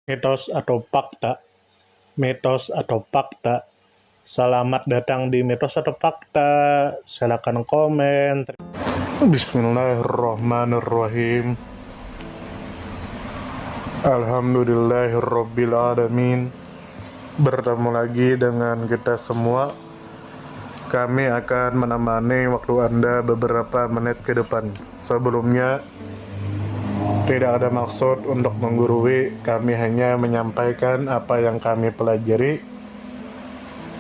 Mitos atau fakta? Mitos atau fakta? Selamat datang di Mitos atau Fakta. Silakan komen. Bismillahirrahmanirrahim. Alhamdulillahirrabbilalamin. Bertemu lagi dengan kita semua. Kami akan menemani waktu Anda beberapa menit ke depan. Sebelumnya, tidak ada maksud untuk menggurui, kami hanya menyampaikan apa yang kami pelajari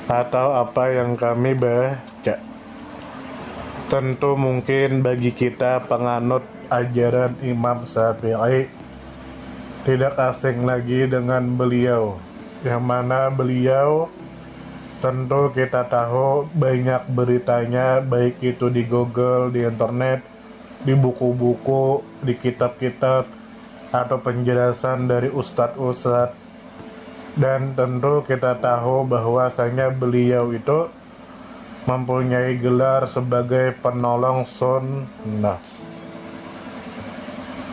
atau apa yang kami baca. Tentu mungkin bagi kita penganut ajaran Imam Syafi'i tidak asing lagi dengan beliau, yang mana beliau tentu kita tahu banyak beritanya, baik itu di Google, di internet, di buku-buku, di kitab-kitab, atau penjelasan dari ustadz-ustadz. Dan tentu kita tahu bahwasanya beliau itu mempunyai gelar sebagai penolong sunnah.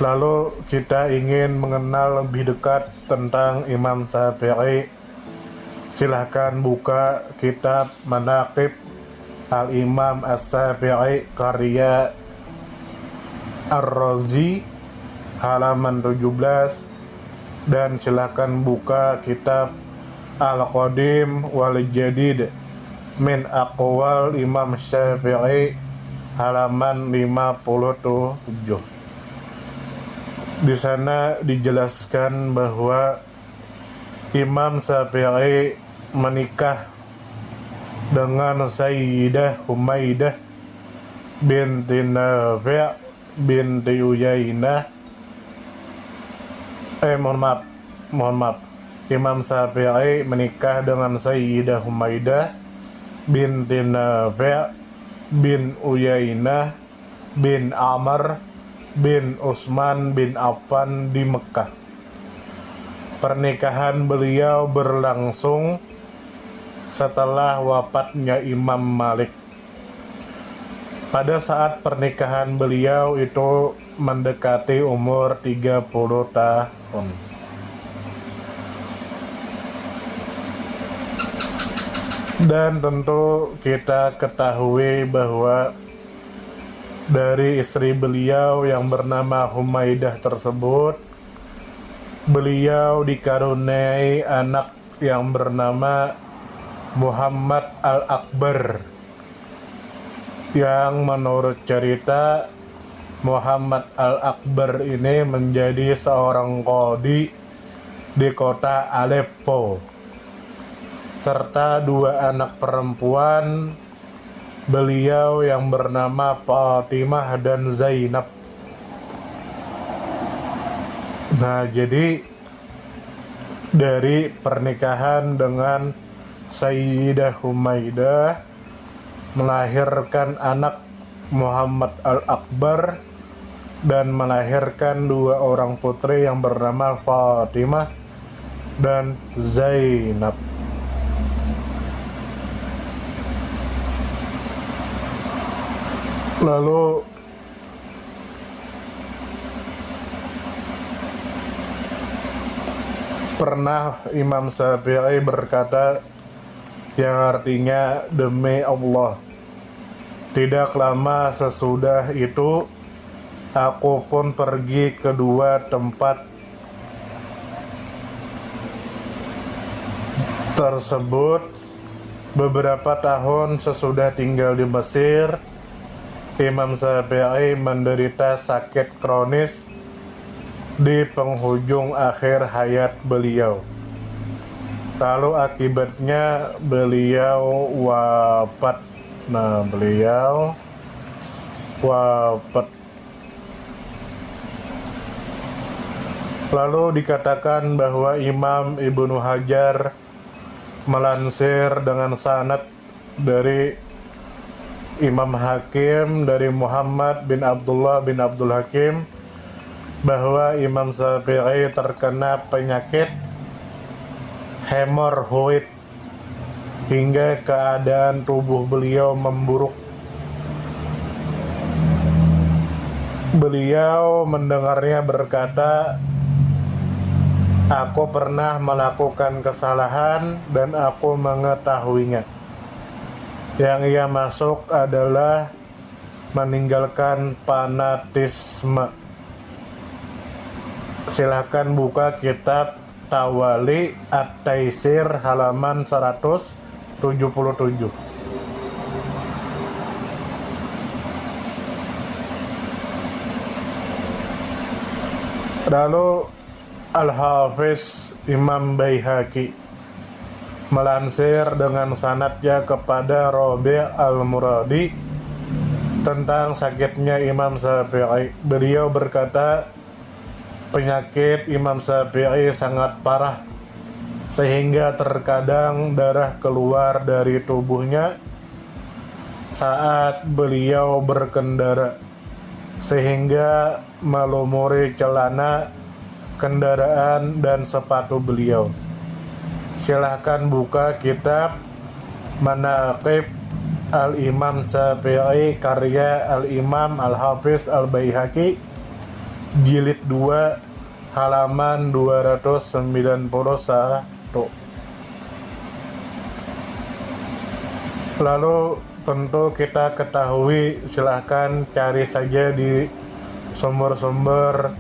Lalu kita ingin mengenal lebih dekat tentang Imam Syafi'i. Silahkan buka kitab Manaqib Al-Imam As-Syafi'i karya Ar-Razi halaman 17, dan silakan buka kitab Al-Qadim wal Jadid min Aqwal Imam Syafi'i halaman 57. Di sana dijelaskan bahwa Imam Syafi'i menikah dengan Sayyidah Humaidah binti Nafi' binti Uyainah. Mohon maaf. Imam Syafi'i menikah dengan Sayyidah Humaidah binti Nafi' bin Uyainah bin Amr bin Utsman bin Affan di Mekah. Pernikahan beliau berlangsung setelah wafatnya Imam Malik. Pada saat pernikahan beliau itu mendekati umur 30 tahun. Dan tentu kita ketahui bahwa dari istri beliau yang bernama Humaidah tersebut, beliau dikaruniai anak yang bernama Muhammad Al-Akbar, yang menurut cerita Muhammad Al-Akbar ini menjadi seorang qadhi di kota Aleppo, serta dua anak perempuan beliau yang bernama Fatimah dan Zainab. Nah, jadi dari pernikahan dengan Sayyidah Humaidah melahirkan anak Muhammad Al-Akbar dan melahirkan dua orang putri yang bernama Fatimah dan Zainab. Lalu pernah Imam Syafi'i berkata yang artinya, demi Allah, tidak lama sesudah itu aku pun pergi ke dua tempat tersebut. Beberapa tahun sesudah tinggal di Mesir, Imam Syafi'i menderita sakit kronis di penghujung akhir hayat beliau. Lalu akibatnya beliau wafat. Beliau wafat. Lalu dikatakan bahwa Imam Ibnu Hajar melansir dengan sanad dari Imam Hakim dari Muhammad bin Abdullah bin Abdul Hakim bahwa Imam Syafi'i terkena penyakit hemoroid hingga keadaan tubuh beliau memburuk. Beliau mendengarnya berkata, Aku pernah melakukan kesalahan dan aku mengetahuinya. Yang ia masuk adalah meninggalkan fanatisme. Silahkan buka kitab Tawali At-Taisir halaman 177. Lalu Al-Hafiz Imam Baihaqi melansir dengan sanadnya kepada Rabi' Al-Muradi tentang sakitnya Imam Syafi'i. Beliau berkata, penyakit Imam Syafi'i sangat parah sehingga terkadang darah keluar dari tubuhnya saat beliau berkendara sehingga melumuri celana, kendaraan, dan sepatu beliau. Silahkan buka kitab Manaqib Al-Imam Syafi'i karya Al-Imam Al-Hafiz Al-Baihaqi jilid 2 halaman 291. Lalu tentu kita ketahui, silahkan cari saja di sumber-sumber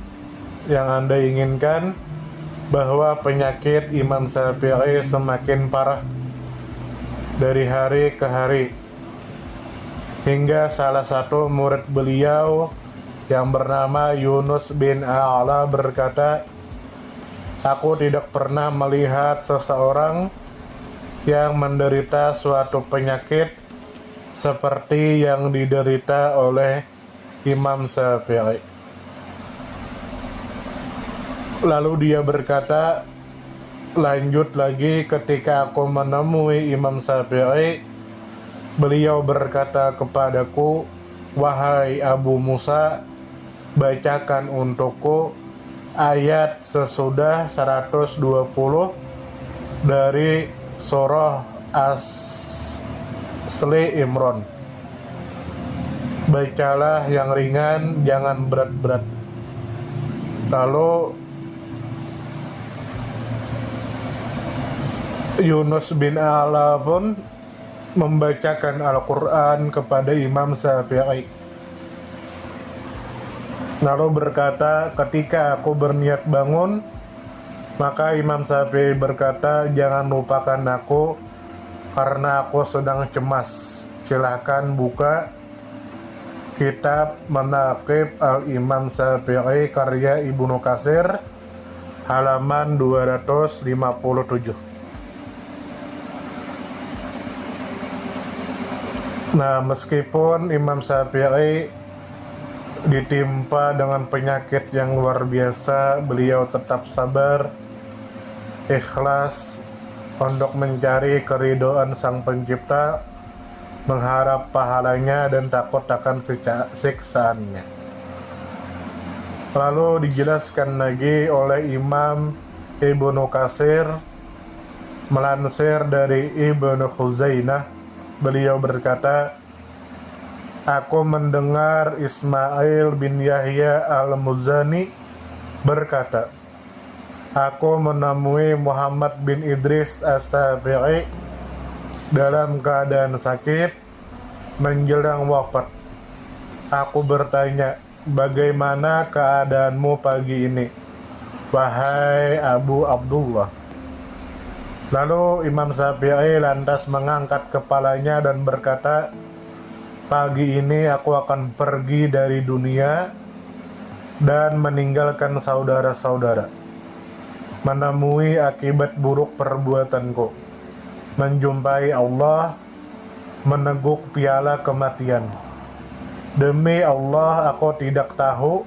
yang Anda inginkan bahwa penyakit Imam Syafi'i semakin parah dari hari ke hari, hingga salah satu murid beliau yang bernama Yunus bin A'la berkata, aku tidak pernah melihat seseorang yang menderita suatu penyakit seperti yang diderita oleh Imam Syafi'i. Lalu dia berkata, lanjut lagi, ketika aku menemui Imam Syafi'i, beliau berkata kepadaku, wahai Abu Musa, bacakan untukku ayat sesudah 120 dari surah Asli Imran. Bacalah yang ringan, jangan berat-berat. Lalu Yunus bin A'la pun membacakan Al-Quran kepada Imam Syafi'i. Lalu berkata, ketika aku berniat bangun, maka Imam Syafi'i berkata, jangan lupakan aku karena aku sedang cemas. Silahkan buka kitab Manaqib Al-Imam Syafi'i karya Ibnu Katsir halaman 257. Nah, meskipun Imam Syafi'i ditimpa dengan penyakit yang luar biasa, beliau tetap sabar, ikhlas untuk mencari keridhaan Sang Pencipta, mengharap pahalanya dan takut akan siksaannya. Lalu dijelaskan lagi oleh Imam Ibnu Katsir melansir dari Ibnu Khuzainah, beliau berkata, aku mendengar Ismail bin Yahya al-Muzani berkata, aku menemui Muhammad bin Idris as-Syafi'i dalam keadaan sakit menjelang wafat. Aku bertanya, bagaimana keadaanmu pagi ini, wahai Abu Abdullah? Lalu Imam Syafi'i lantas mengangkat kepalanya dan berkata, pagi ini aku akan pergi dari dunia dan meninggalkan saudara-saudara, menemui akibat buruk perbuatanku, menjumpai Allah, meneguk piala kematian. Demi Allah, aku tidak tahu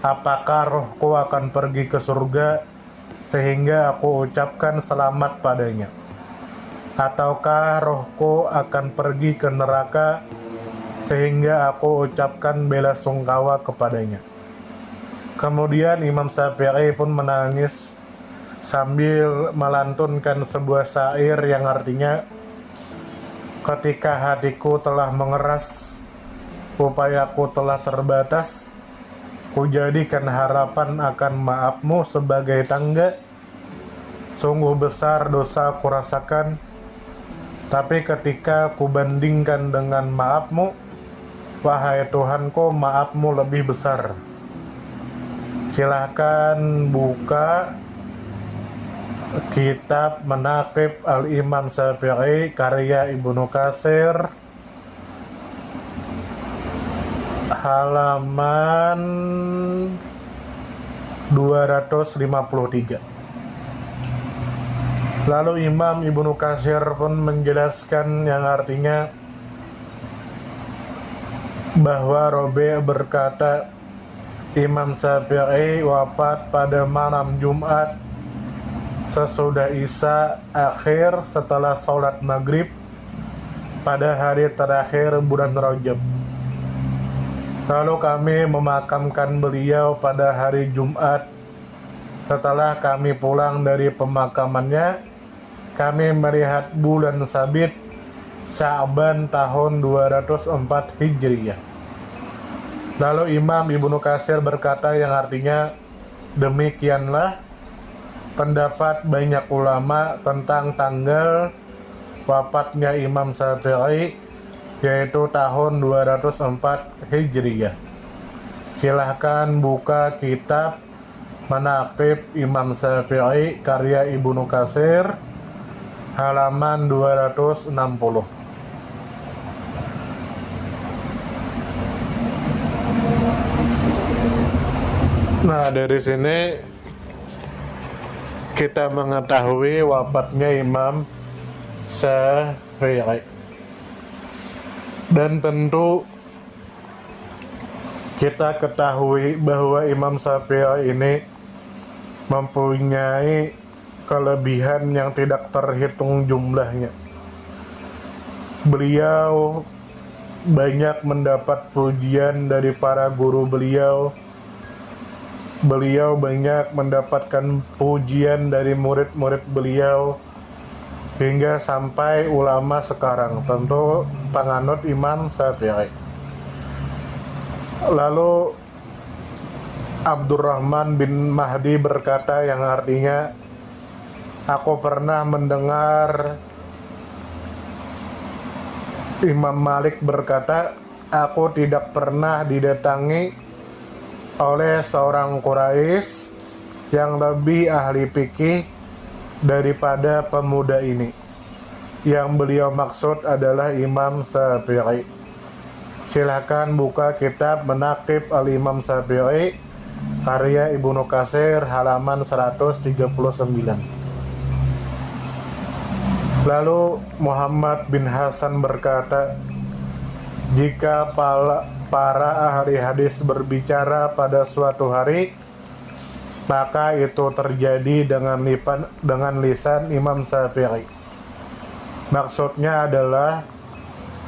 apakah rohku akan pergi ke surga sehingga aku ucapkan selamat padanya, ataukah rohku akan pergi ke neraka sehingga aku ucapkan bela sungkawa kepadanya. Kemudian Imam Syafi'i pun menangis sambil melantunkan sebuah syair yang artinya, ketika hatiku telah mengeras, upayaku telah terbatas, kujadikan harapan akan maafmu sebagai tangga Sungguh besar dosa kurasakan, tapi ketika kubandingkan dengan maafmu, wahai Tuhanku, maafmu lebih besar. Silahkan buka kitab Manaqib Al-Imam Syafi'i karya Ibnu Katsir, halaman 253. Lalu Imam Ibnu Katsir pun menjelaskan yang artinya bahwa Rabi' berkata, Imam Syafi'i wafat pada malam Jumat sesudah Isya akhir setelah sholat maghrib pada hari terakhir bulan Rajab. Lalu kami memakamkan beliau pada hari Jumat. Setelah kami pulang dari pemakamannya, kami melihat bulan sabit Sya'ban tahun 204 Hijriyah. Lalu Imam Ibnu Katsir berkata yang artinya, demikianlah pendapat banyak ulama tentang tanggal wafatnya Imam Syafi'i, yaitu tahun 204 Hijriyah. Silahkan buka kitab Manaqib Imam Syafi'i karya Ibnu Katsir, halaman 260. Nah, dari sini kita mengetahui wafatnya Imam Syafi'i. Dan tentu kita ketahui bahwa Imam Syafi'i ini mempunyai kelebihan yang tidak terhitung jumlahnya. Beliau banyak mendapat pujian dari para guru beliau. Beliau banyak mendapatkan pujian dari murid-murid beliau, hingga sampai ulama sekarang, tentu penganut Imam Syafi'i. Lalu Abdurrahman bin Mahdi berkata yang artinya, aku pernah mendengar Imam Malik berkata, aku tidak pernah didatangi oleh seorang Quraisy yang lebih ahli fikih daripada pemuda ini. Yang beliau maksud adalah Imam Syafi'i. Silakan buka kitab Manaqib Al-Imam Syafi'i karya Ibnu Katsir, halaman 139. Lalu Muhammad bin Hasan berkata, jika para ahli hadis berbicara pada suatu hari, maka itu terjadi dengan lisan Imam Syafi'i. Maksudnya adalah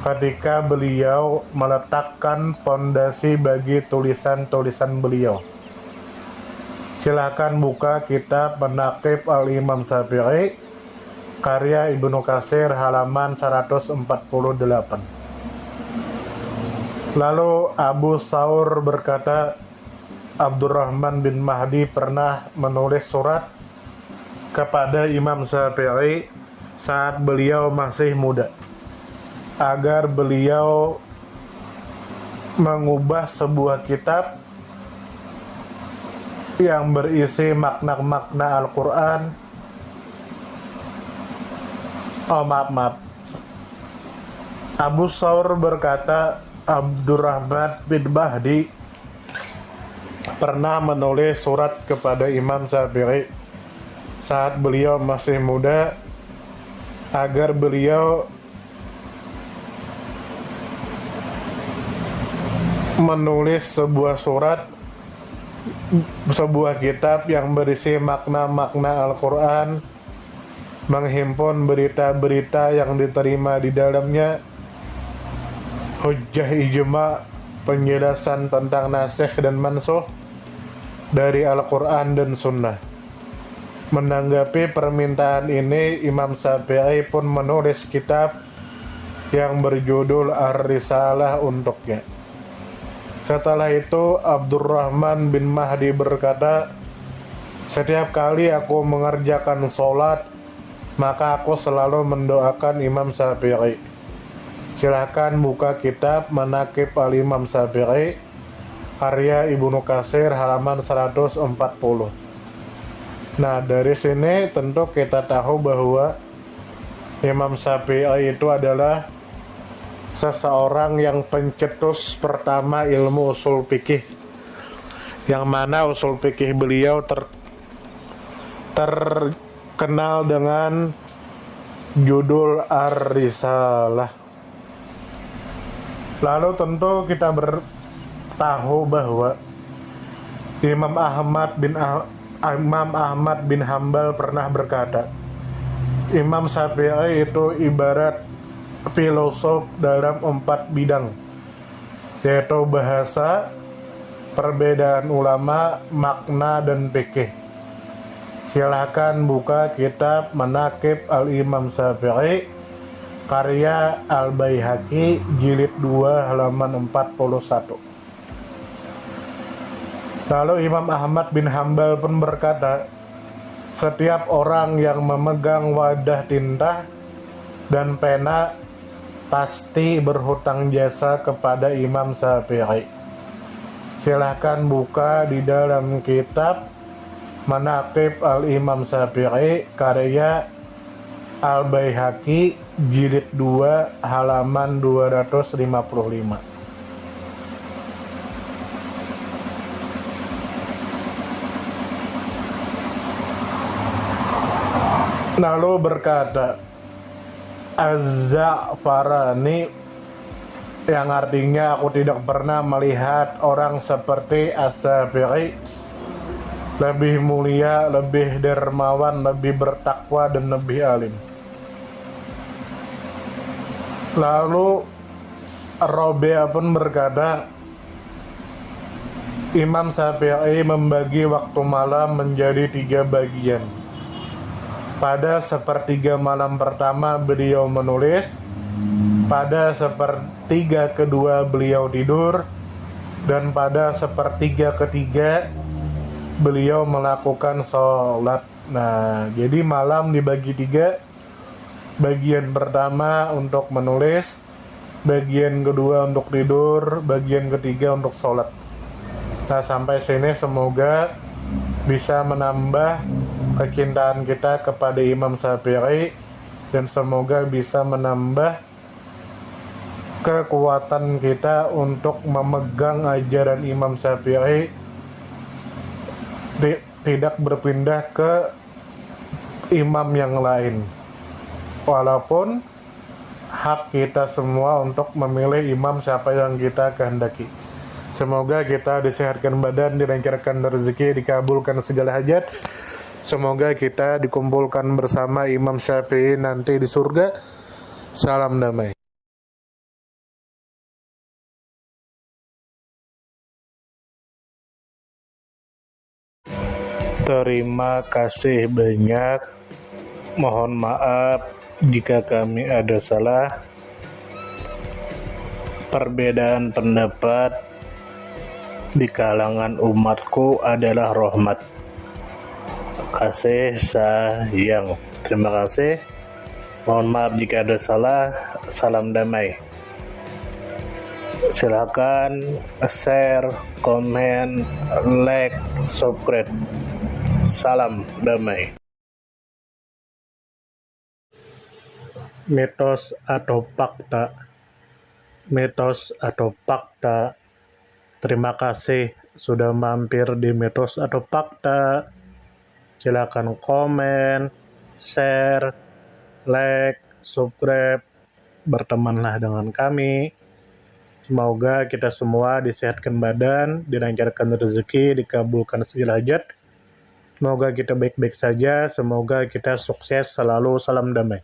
ketika beliau meletakkan fondasi bagi tulisan-tulisan beliau. Silakan buka kitab Manaqib Al-Imam Syafi'i karya Ibnu Katsir, halaman 148. Lalu Abu Thawr berkata, Abdurrahman bin Mahdi pernah menulis surat kepada Imam Syafi'i saat beliau masih muda, agar beliau mengubah sebuah kitab yang berisi makna-makna Al-Quran. Abu Thawr berkata, Abdurrahman bin Mahdi pernah menulis surat kepada Imam Syafi'i saat beliau masih muda, agar beliau menulis sebuah kitab yang berisi makna-makna Al-Quran, menghimpun berita-berita yang diterima di dalamnya, hujjah ijma, penjelasan tentang nasikh dan mansukh dari Al-Quran dan Sunnah. Menanggapi permintaan ini, Imam Syafi'i pun menulis kitab yang berjudul Ar-Risalah untuknya. Setelah itu Abdurrahman bin Mahdi berkata, Setiap kali aku mengerjakan sholat, maka aku selalu mendoakan Imam Syafi'i. Silahkan buka kitab Manaqib Al-Imam Syafi'i, karya Ibnu Katsir, halaman 140. Nah, dari sini tentu kita tahu bahwa Imam Syafi'i itu adalah seseorang yang pencetus pertama ilmu usul fikih, yang mana usul fikih beliau terkenal dengan judul Ar-Risalah. Lalu tentu kita tahu bahwa Imam Ahmad bin Hambal pernah berkata, Imam Syafi'i itu ibarat filosof dalam 4 bidang, yaitu bahasa, perbedaan ulama, makna, dan fikih. Silahkan buka kitab Manaqib Al-Imam Syafi'i, karya Al-Baihaqi, jilid 2, halaman 41. Lalu Imam Ahmad bin Hambal pun berkata, setiap orang yang memegang wadah tinta dan pena pasti berhutang jasa kepada Imam Syafi'i. Silahkan buka di dalam kitab Manaqib Al-Imam Syafi'i, karya Al-Baihaqi, jilid 2, halaman 255. Lalu berkata, Az-Za'farani, yang artinya aku tidak pernah melihat orang seperti As-Syafi'i, lebih mulia, lebih dermawan, lebih bertakwa, dan lebih alim. Lalu Rabi'ah pun berkata, Imam Syafi'i membagi waktu malam menjadi 3 bagian. Pada sepertiga malam pertama beliau menulis, pada sepertiga kedua beliau tidur, dan pada sepertiga ketiga beliau melakukan sholat. Nah, jadi malam dibagi 3, bagian pertama untuk menulis, bagian kedua untuk tidur, bagian ketiga untuk sholat. Nah, sampai sini semoga bisa menambah kecintaan kita kepada Imam Syafi'i, dan semoga bisa menambah kekuatan kita untuk memegang ajaran Imam Syafi'i, tidak berpindah ke imam yang lain, walaupun hak kita semua untuk memilih imam siapa yang kita kehendaki. Semoga kita disehatkan badan, dilancarkan rezeki, dikabulkan segala hajat. Semoga kita dikumpulkan bersama Imam Syafi'i nanti di surga. Salam damai. Terima kasih banyak. Mohon maaf jika kami ada salah. Perbedaan pendapat di kalangan umatku adalah rahmat. Kasih sayang. Terima kasih. Mohon maaf jika ada salah. Salam damai. Silakan share, komen, like, subscribe. Salam damai. Mitos atau fakta? Mitos atau fakta? Terima kasih sudah mampir di Mitos atau Fakta. Silakan komen, share, like, subscribe, bertemanlah dengan kami. Semoga kita semua disehatkan badan, dilancarkan rezeki, dikabulkan segala hajat. Semoga kita baik-baik saja, semoga kita sukses selalu. Salam damai.